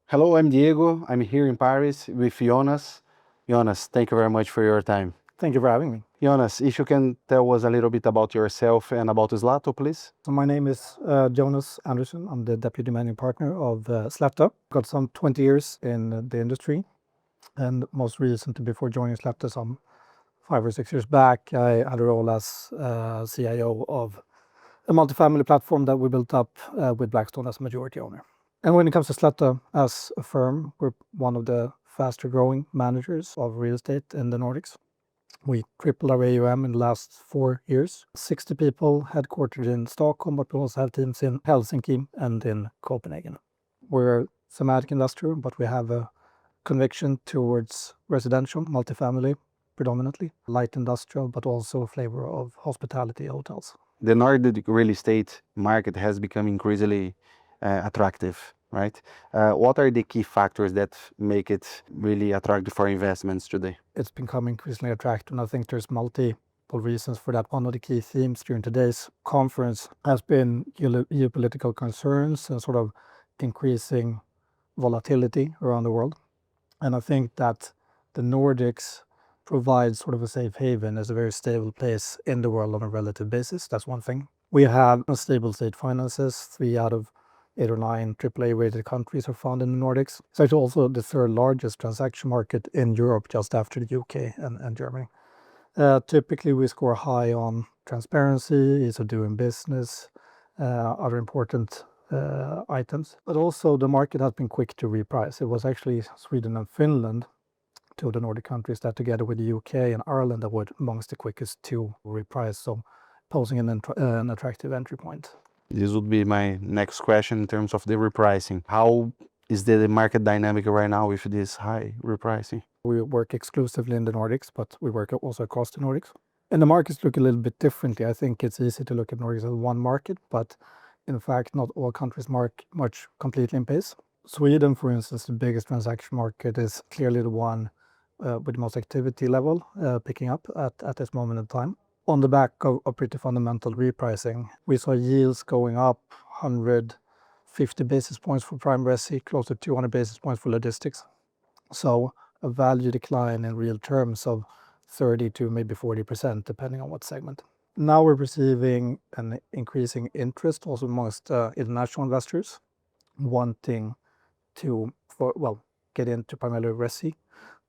Hello, I'm Diego. I'm here in Paris with Jonas. Jonas, thank you very much for your time. Thank you for having me. Jonas, if you can tell us a little bit about yourself and about Slättö, please. So my name is Jonas Andersson. I'm the deputy managing partner of Slättö. Got some 20 years in the industry, and most recently, before joining Slättö, some 5 or 6 years back, I had a role as CIO of a multifamily platform that we built up with Blackstone as a majority owner. And when it comes to Slättö as a firm, we're one of the faster growing managers of real estate in the Nordics. We tripled our AUM in the last 4 years. 60 people headquartered in Stockholm, but we also have teams in Helsinki and in Copenhagen. We're a thematic investor, but we have a conviction towards residential, multifamily predominantly, light industrial, but also a flavor of hospitality hotels. The Nordic real estate market has become increasingly attractive, right? What are the key factors that make it really attractive for investments today? It's become increasingly attractive, and I think there's multiple reasons for that. One of the key themes during today's conference has been geopolitical concerns and sort of increasing volatility around the world. And I think that the Nordics provides sort of a safe haven as a very stable place in the world on a relative basis. That's one thing. We have stable state finances. 3 out of 8 or 9 AAA rated countries are found in the Nordics. It's actually also the third largest transaction market in Europe, just after the UK and Germany. Typically, we score high on transparency, ease of doing business, other important items. But also the market has been quick to reprice. It was actually Sweden and Finland, two of the Nordic countries, that together with the UK and Ireland that were amongst the quickest to reprice, so posing an attractive entry point. This would be my next question in terms of the repricing. How is the market dynamic right now with this high repricing? We work exclusively in the Nordics, but we work also across the Nordics. And the markets look a little bit differently. I think it's easy to look at Nordics as one market, but in fact, not all countries march completely in pace. Sweden, for instance, the biggest transaction market, is clearly the one with the most activity level picking up at this moment in time. On the back of pretty fundamental repricing, we saw yields going up 150 basis points for prime resi, close to 200 basis points for logistics. So a value decline in real terms of 30 to maybe 40%, depending on what segment. Now we're receiving an increasing interest also amongst international investors wanting to get into primarily resi,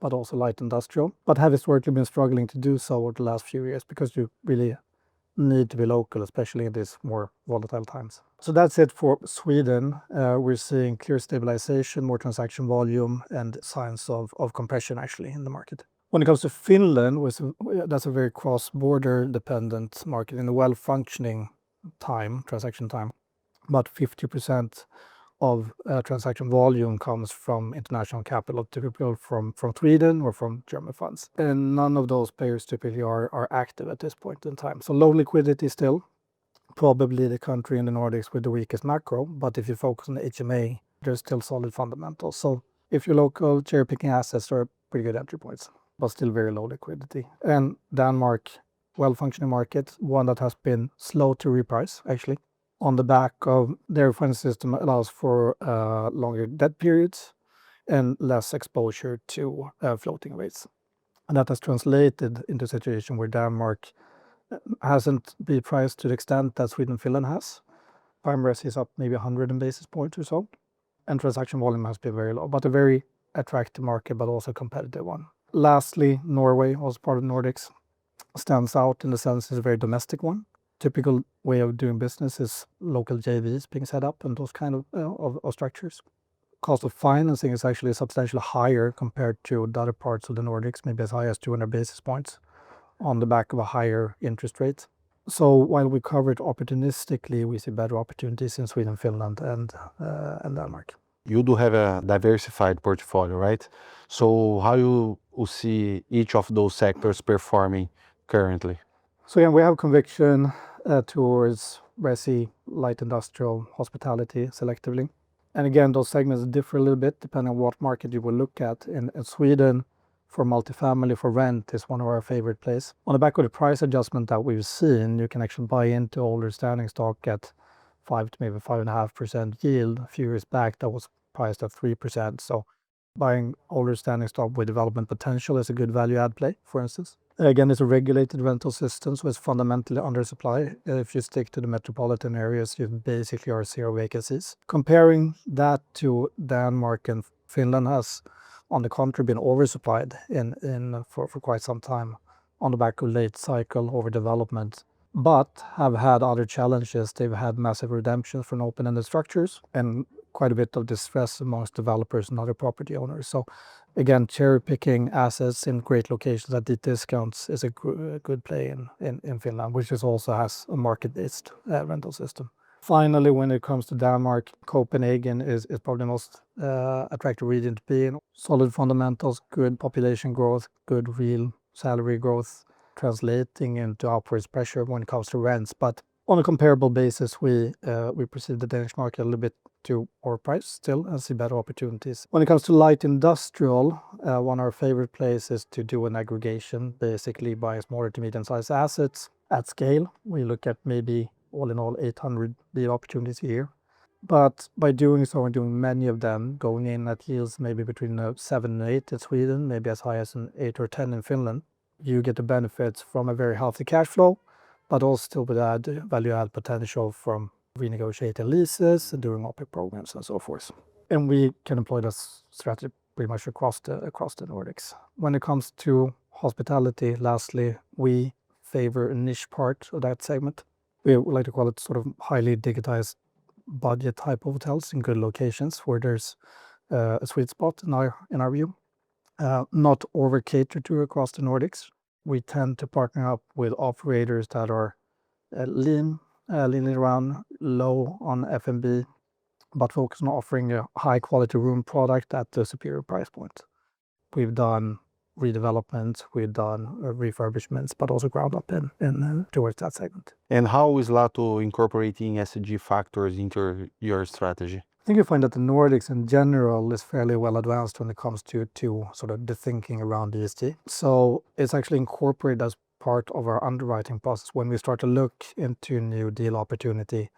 but also light industrial, but have historically been struggling to do so over the last few years because you really need to be local, especially in these more volatile times. So that's it for Sweden. We're seeing clear stabilization, more transaction volume, and signs of compression actually in the market. When it comes to Finland, that's a very cross-border dependent market. In the well-functioning transaction time, about 50% of transaction volume comes from international capital, typically from Sweden or from German funds. And none of those players typically are active at this point in time. So low liquidity still, probably the country in the Nordics with the weakest macro, but if you focus on the HMA, there's still solid fundamentals. So if you're local, cherry-picking assets are pretty good entry points, but still very low liquidity. And Denmark, well-functioning market, one that has been slow to reprice actually, on the back of their finance system allows for longer debt periods and less exposure to floating rates. And that has translated into a situation where Denmark hasn't been priced to the extent that Sweden and Finland has. Prime resi is up maybe 100 basis points or so, and transaction volume has been very low, but a very attractive market, but also a competitive one. Lastly, Norway, also part of Nordics, stands out in the sense it's a very domestic one. Typical way of doing business is local JVs being set up and those kind of structures. Cost of financing is actually substantially higher compared to the other parts of the Nordics, maybe as high as 200 basis points on the back of a higher interest rate. So while we cover it opportunistically, we see better opportunities in Sweden, Finland, and Denmark. You do have a diversified portfolio, right? So how you see each of those sectors performing currently? So yeah, we have conviction towards resi, light industrial, hospitality selectively. And again, those segments differ a little bit depending on what market you will look at. In Sweden, for multifamily, for rent, is one of our favorite places. On the back of the price adjustment that we've seen, you can actually buy into older standing stock at 5 to maybe 5.5% yield. A few years back, that was priced at 3%. So buying older standing stock with development potential is a good value add play, for instance. Again, it's a regulated rental system, so it's fundamentally undersupply. If you stick to the metropolitan areas, you basically are zero vacancies. Comparing that to Denmark and Finland has, on the contrary, been oversupplied for quite some time on the back of late cycle overdevelopment, but have had other challenges. They've had massive redemptions from open-ended structures and quite a bit of distress amongst developers and other property owners. So again, cherry picking assets in great locations at deep discounts is a good play in Finland, which also has a market-based rental system. Finally, when it comes to Denmark, Copenhagen is probably the most attractive region to be in. Solid fundamentals, good population growth, good real salary growth, translating into upwards pressure when it comes to rents. But on a comparable basis, we perceive the Danish market a little bit to overpriced still and see better opportunities. When it comes to light industrial, one of our favorite places is to do an aggregation, basically buy smaller to medium-sized assets at scale. We look at maybe all in all 800 deal opportunities a year. But by doing so and doing many of them, going in at yields maybe between 7 and 8 in Sweden, maybe as high as an 8 or 10 in Finland, you get the benefits from a very healthy cash flow, but also still with value add potential from renegotiating leases and doing OPEC programs and so forth. And we can employ this strategy pretty much across the Nordics. When it comes to hospitality, lastly, we favor a niche part of that segment. We like to call it sort of highly digitized budget type of hotels in good locations where there's a sweet spot in our view. Not over catered to across the Nordics. We tend to partner up with operators that are leaning around low on F&B, but focus on offering a high quality room product at a superior price point. We've done redevelopments, we've done refurbishments, but also ground up in towards that segment. And how is Slättö incorporating ESG factors into your strategy? I think you find that the Nordics in general is fairly well advanced when it comes to sort of the thinking around ESG. So it's actually incorporated as part of our underwriting process. When we start to look into new deal opportunity,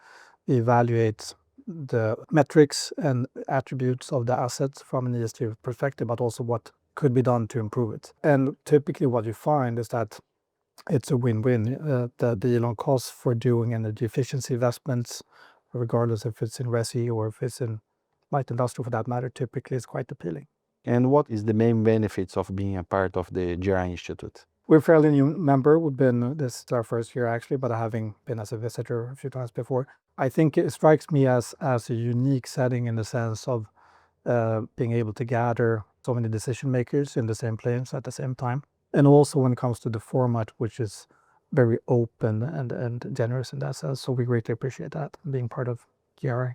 we evaluate the metrics and attributes of the assets from an ESG perspective, but also what could be done to improve it. And typically what you find is that it's a win-win. The deal on cost for doing energy efficiency investments, regardless if it's in resi or if it's in light industrial for that matter, typically is quite appealing. And what is the main benefits of being a part of the GRI Institute? We're a fairly new member. This is our first year actually, but having been as a visitor a few times before, I think it strikes me as a unique setting in the sense of being able to gather so many decision makers in the same place at the same time. And also when it comes to the format, which is very open and generous in that sense. So we greatly appreciate that, being part of GRI.